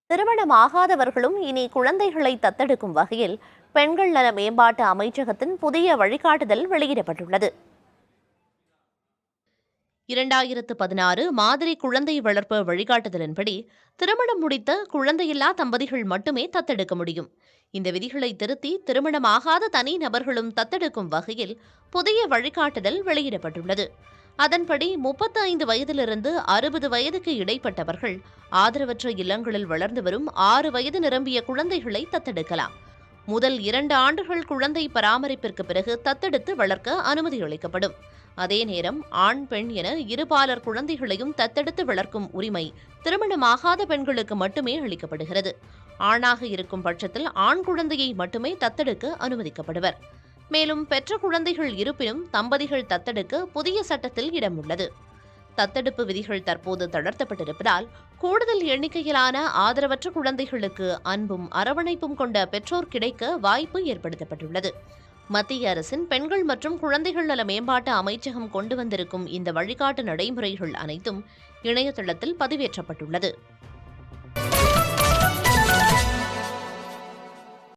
திருமணமாகாதவர்களும் இனி குழந்தைகளை தத்தெடுக்கும் வகையில் பெண்கள் நல மேம்பாட்டு அமைச்சகத்தின் புதிய வழிகாட்டுதல் வெளியிடப்பட்டுள்ளது. 2016 மாதிரி குழந்தை வளர்ப்பு வழிகாட்டுதலின்படி திருமணம் முடித்த குழந்தையில்லா தம்பதிகள் மட்டுமே தத்தெடுக்க முடியும். இந்த விதிகளை திருத்தி திருமணமாகாத தனி நபர்களும் தத்தெடுக்கும் வகையில் புதிய வழிகாட்டுதல் வெளியிடப்பட்டுள்ளது. அதன்படி 35 வயதிலிருந்து 60 வயதுக்கு இடைப்பட்டவர்கள் ஆதரவற்ற இல்லங்களில் வளர்ந்து வரும் 6 வயது நிரம்பிய குழந்தைகளை தத்தெடுக்கலாம். முதல் 2 ஆண்டுகள் குழந்தை பராமரிப்பிற்கு பிறகு தத்தெடுத்து வளர்க்க அனுமதி அளிக்கப்படும். அதே நேரம் ஆண் பெண் என இருபாலர் குழந்தைகளையும் தத்தெடுத்து வளர்க்கும் உரிமை திருமணமாகாத பெண்களுக்கு மட்டுமே அளிக்கப்படுகிறது. ஆணாக இருக்கும் பட்சத்தில் ஆண் குழந்தையை மட்டுமே தத்தெடுக்க அனுமதிக்கப்படுவர். மேலும் பெற்ற குழந்தைகள் இருப்பினும் தம்பதிகள் தத்தெடுக்க புதிய சட்டத்தில் இடம் உள்ளது. தத்தெடுப்பு விதிகள் தற்போது தளர்த்தப்பட்டிருப்பதால் கூடுதல் எண்ணிக்கையிலான ஆதரவற்ற குழந்தைகளுக்கு அன்பும் அரவணைப்பும் கொண்ட பெற்றோர் கிடைக்க வாய்ப்பு ஏற்படுத்தப்பட்டுள்ளது. மத்திய அரசின் பெண்கள் மற்றும் குழந்தைகள் நல மேம்பாட்டு அமைச்சகம் கொண்டு வந்திருக்கும் இந்த வழிகாட்டு நடைமுறைகள் அனைத்தும் இணையதளத்தில் பதிவேற்றப்பட்டுள்ளது.